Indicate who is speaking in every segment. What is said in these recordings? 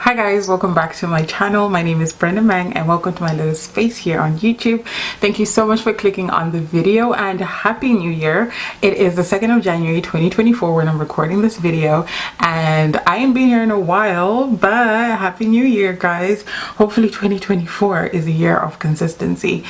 Speaker 1: Hi guys, welcome back to my channel. My name is Brenda Mang and welcome to my little space here on YouTube. Thank you so much for clicking on the video and happy new year. It is the 2nd of January 2024 when I'm recording this video, and I ain't been here in a while, but happy new year guys. Hopefully 2024 is a year of consistency.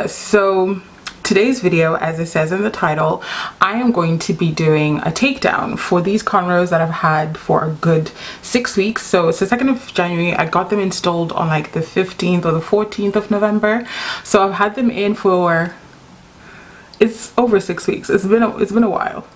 Speaker 1: So today's video, as it says in the title, I am going to be doing a takedown for these cornrows that I've had for a good 6 weeks. So it's the 2nd of January. I got them installed on like the 15th or the 14th of November. So I've had them in for, it's over 6 weeks. It's been a while.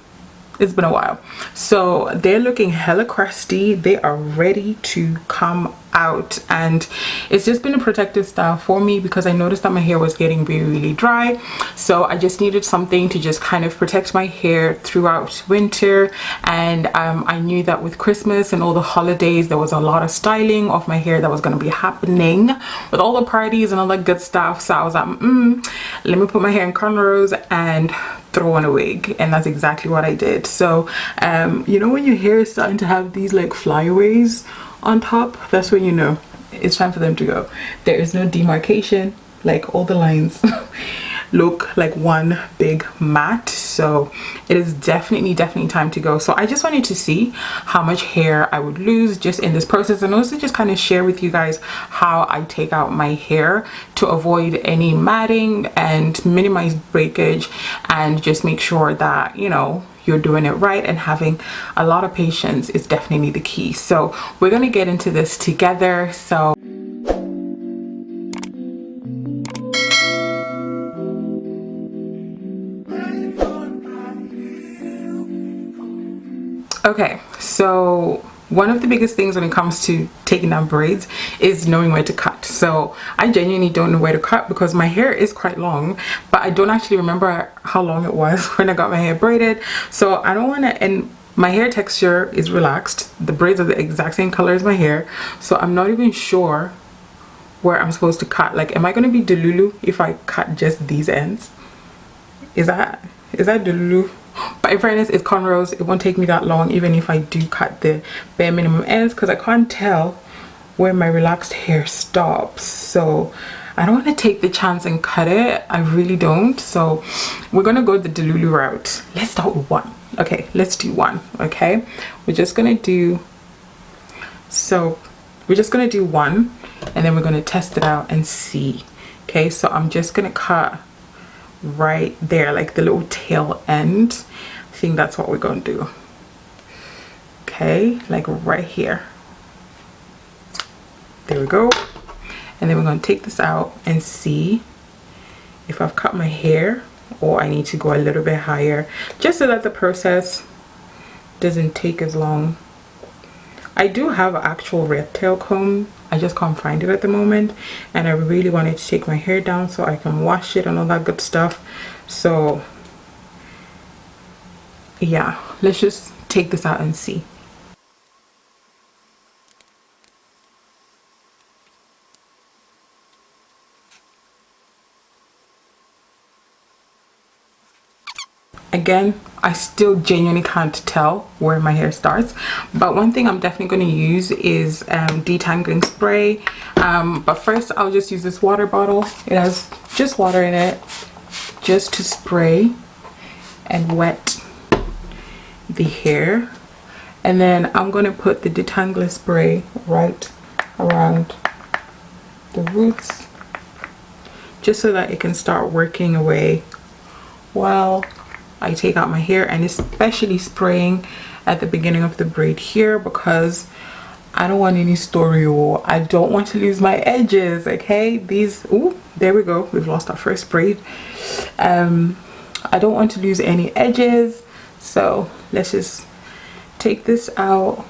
Speaker 1: It's been a while. So they're looking hella crusty. They are ready to come out, and it's just been a protective style for me because I noticed that my hair was getting really dry. So I just needed something to just kind of protect my hair throughout winter. And I knew that with Christmas and all the holidays there was a lot of styling of my hair that was going to be happening with all the parties and all that good stuff. So I was like, let me put my hair in cornrows and throw on a wig, and that's exactly what I did. So you know when your hair is starting to have these like flyaways on top, that's when you know it's time for them to go. There is no demarcation, like all the lines look like one big mat. So it is definitely time to go. So I just wanted to see how much hair I would lose just in this process, and also just kind of share with you guys how I take out my hair to avoid any matting and minimize breakage, and just make sure that, you know, you're doing it right, and having a lot of patience is definitely the key. So we're gonna get into this together. So okay, so one of the biggest things when it comes to taking down braids is knowing where to cut. So I genuinely don't know where to cut because my hair is quite long, but I don't actually remember how long it was when I got my hair braided. So I don't want to, and my hair texture is relaxed. The braids are the exact same color as my hair. So I'm not even sure where I'm supposed to cut. Like, am I going to be delulu if I cut just these ends? Is that delulu? But in fairness, it's cornrows. It won't take me that long even if I do cut the bare minimum ends, because I can't tell where my relaxed hair stops. So I don't want to take the chance and cut it. I really don't. So we're gonna go the delulu route. Let's start with one. Okay, let's do one. Okay, we're just gonna do one, and then we're gonna test it out and see. Okay, so I'm just gonna cut right there, like the little tail end. I think that's what we're gonna do. Okay, like right here. There we go. And then we're gonna take this out and see if I've cut my hair or I need to go a little bit higher, just so that the process doesn't take as long. I do have an actual red tail comb, I just can't find it at the moment, and I really wanted to take my hair down so I can wash it and all that good stuff. So yeah, let's just take this out and see. Again, I still genuinely can't tell where my hair starts, but one thing I'm definitely going to use is detangling spray. But first I'll just use this water bottle. It has just water in it, just to spray and wet the hair. And then I'm going to put the detangler spray right around the roots, just so that it can start working away while I take out my hair, and especially spraying at the beginning of the braid here, because I don't want any story, or I don't want to lose my edges. Okay, these, oh, there we go, we've lost our first braid. I don't want to lose any edges, so let's just take this out.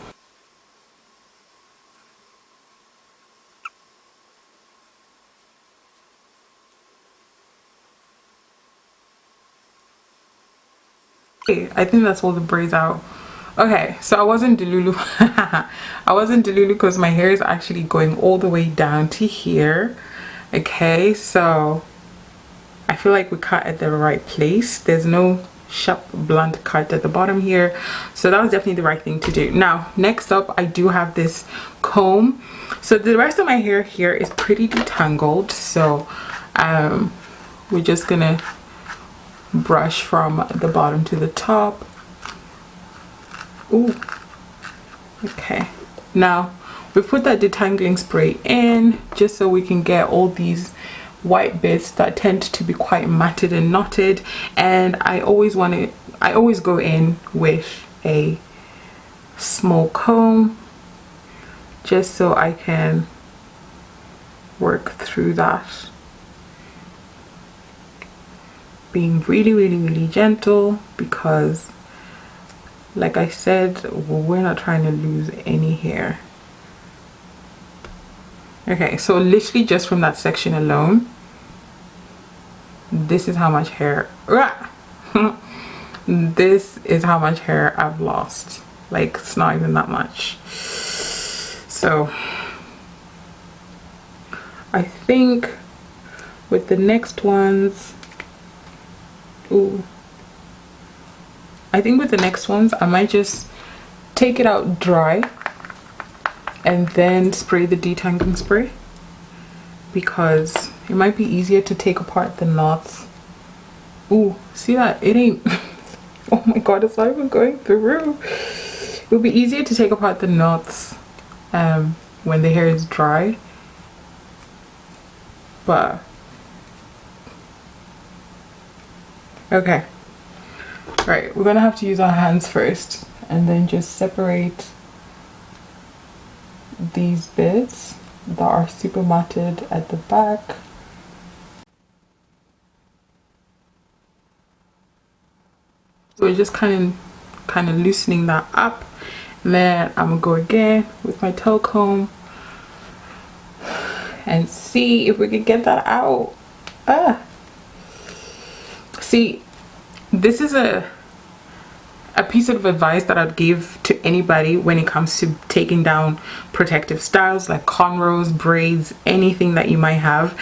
Speaker 1: I think that's all the braids out. Okay, so I wasn't delulu. I wasn't delulu because my hair is actually going all the way down to here. Okay, so I feel like we cut at the right place. There's no sharp blunt cut at the bottom here, so that was definitely the right thing to do. Now next up, I do have this comb. So the rest of my hair here is pretty detangled, so we're just gonna brush from the bottom to the top. Ooh, okay. Now we put that detangling spray in just so we can get all these white bits that tend to be quite matted and knotted, and I always go in with a small comb just so I can work through that, being really gentle, because like I said, we're not trying to lose any hair. Okay, so literally just from that section alone, this is how much hair this is how much hair I've lost. Like, it's not even that much. So I think with the next ones, I might just take it out dry and then spray the detangling spray, because it might be easier to take apart the knots. Ooh, see that? It ain't oh my god, it's not even going through. It would be easier to take apart the knots when the hair is dry, but okay. Right, we're gonna have to use our hands first and then just separate these bits that are super matted at the back. So we're just kind of loosening that up, and then I'm gonna go again with my tail comb and see if we can get that out. See, this is a piece of advice that I'd give to anybody when it comes to taking down protective styles like cornrows, braids, anything that you might have.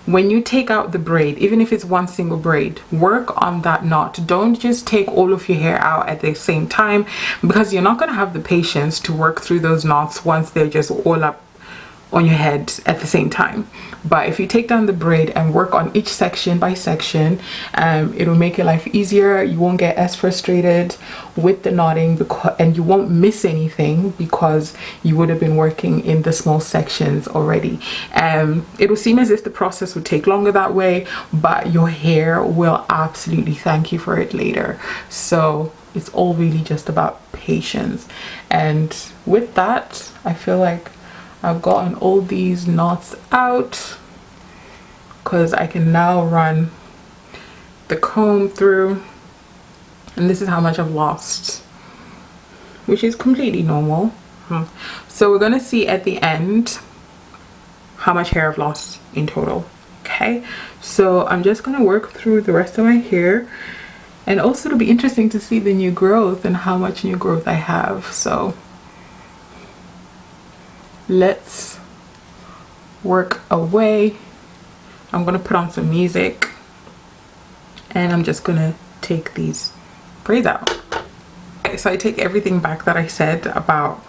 Speaker 1: When you take out the braid, even if it's one single braid, work on that knot. Don't just take all of your hair out at the same time, because you're not going to have the patience to work through those knots once they're just all up on your head at the same time. But if you take down the braid and work on each section by section, it'll make your life easier. You won't get as frustrated with the knotting, and you won't miss anything because you would have been working in the small sections already. It'll seem as if the process would take longer that way, but your hair will absolutely thank you for it later. So it's all really just about patience. And with that, I feel like I've gotten all these knots out, because I can now run the comb through, and this is how much I've lost, which is completely normal. So we're gonna see at the end how much hair I've lost in total. Okay, so I'm just gonna work through the rest of my hair, and also it'll be interesting to see the new growth and how much new growth I have. So let's work away. I'm gonna put on some music, and I'm just gonna take these braids out. Okay, so I take everything back that I said about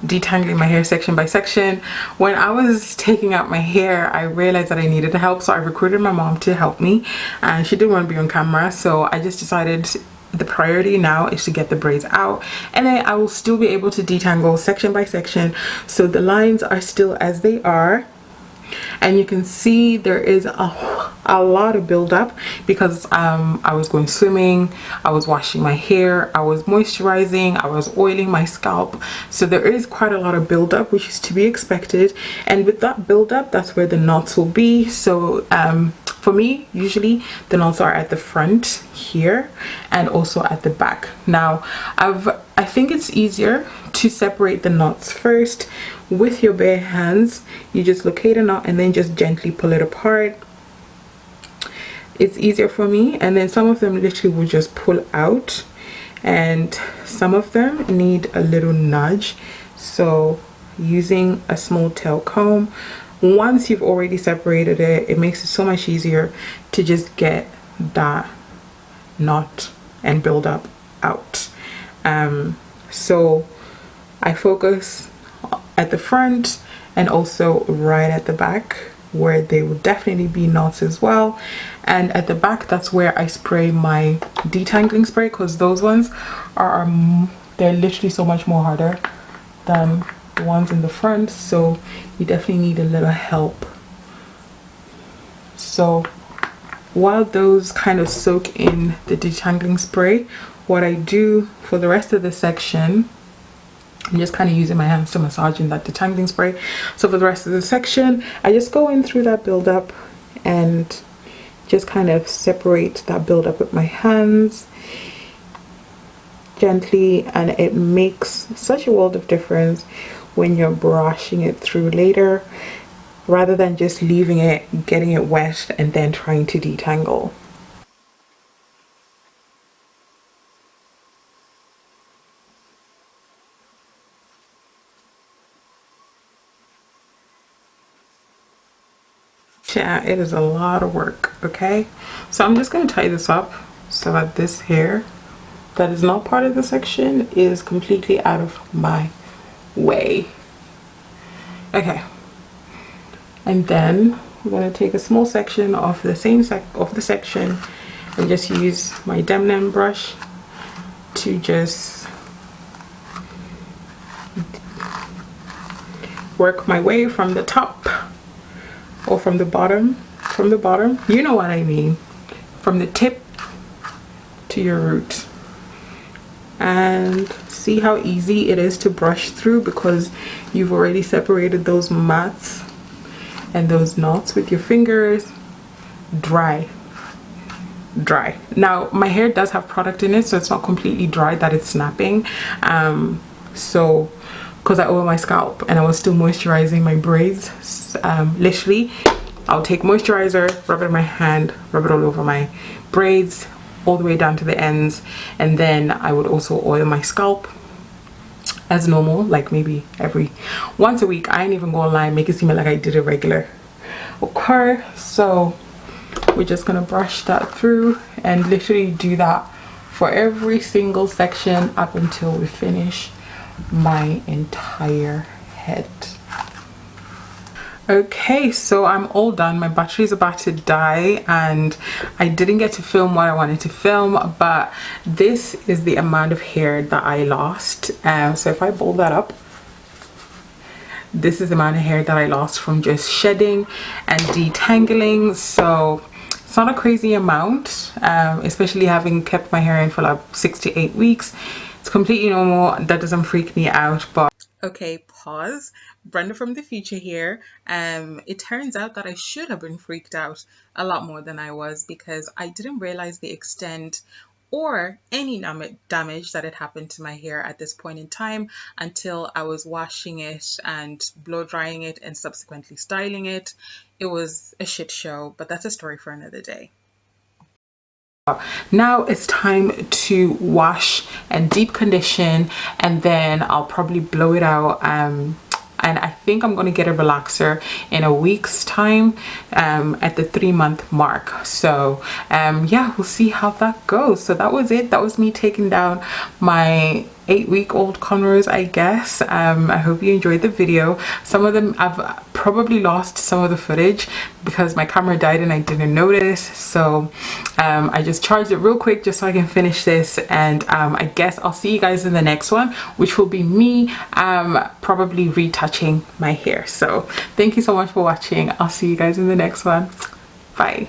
Speaker 1: detangling my hair section by section. When I was taking out my hair, I realized that I needed help, so I recruited my mom to help me, and she didn't want to be on camera, so I just decided the priority now is to get the braids out, and then I will still be able to detangle section by section, so the lines are still as they are. And you can see there is a lot of buildup, because I was going swimming, I was washing my hair, I was moisturizing, I was oiling my scalp, so there is quite a lot of buildup, which is to be expected. And with that buildup, that's where the knots will be. So for me, usually the knots are at the front here and also at the back. Now I think it's easier to separate the knots first. With your bare hands, you just locate a knot and then just gently pull it apart. It's easier for me, and then some of them literally will just pull out, and some of them need a little nudge. So using a small tail comb, once you've already separated it, it makes it so much easier to just get that knot and build up out. So I focus at the front and also right at the back, where there will definitely be knots as well. And at the back, that's where I spray my detangling spray, because those ones are they're literally so much more harder than the ones in the front, so you definitely need a little help. So while those kind of soak in the detangling spray, what I do for the rest of the section, I'm just kind of using my hands to massage in that detangling spray. So for the rest of the section, I just go in through that buildup and just kind of separate that buildup with my hands gently, and it makes such a world of difference when you're brushing it through later, rather than just leaving it, getting it wet, and then trying to detangle. Yeah, it is a lot of work. Okay, so I'm just going to tie this up so that this hair that is not part of the section is completely out of my way. Okay, and then I'm going to take a small section of the same section and just use my Demnem brush to just work my way from the top, or from the bottom, you know what I mean, from the tip to your root. And see how easy it is to brush through, because you've already separated those mats and those knots with your fingers. Dry. Now my hair does have product in it, so it's not completely dry that it's snapping. So because I oil my scalp and I was still moisturizing my braids, literally I'll take moisturizer, rub it in my hand, rub it all over my braids all the way down to the ends, and then I would also oil my scalp as normal, like maybe once a week. I ain't even gonna lie, make it seem like I did a regular occur. So we're just gonna brush that through and literally do that for every single section up until we finish my entire head. Okay, so I'm all done. My battery is about to die and I didn't get to film what I wanted to film, but this is the amount of hair that I lost. So if I pull that up, this is the amount of hair that I lost from just shedding and detangling. So it's not a crazy amount, especially having kept my hair in for like 6 to 8 weeks. It's completely normal. That doesn't freak me out. But okay, pause. Brenda from the future here. It turns out that I should have been freaked out a lot more than I was, because I didn't realize the extent or any damage that had happened to my hair at this point in time until I was washing it and blow drying it and subsequently styling it. It was a shit show, but that's a story for another day. Now it's time to wash and deep condition, and then I'll probably blow it out. And I think I'm going to get a relaxer in a week's time, at the 3-month mark. So yeah, we'll see how that goes. So that was it. That was me taking down my 8-week-old cornrows, I guess. I hope you enjoyed the video. Some of them I've probably lost some of the footage because my camera died and I didn't notice. So I just charged it real quick just so I can finish this, and I guess I'll see you guys in the next one, which will be me probably retouching my hair. So thank you so much for watching. I'll see you guys in the next one. Bye.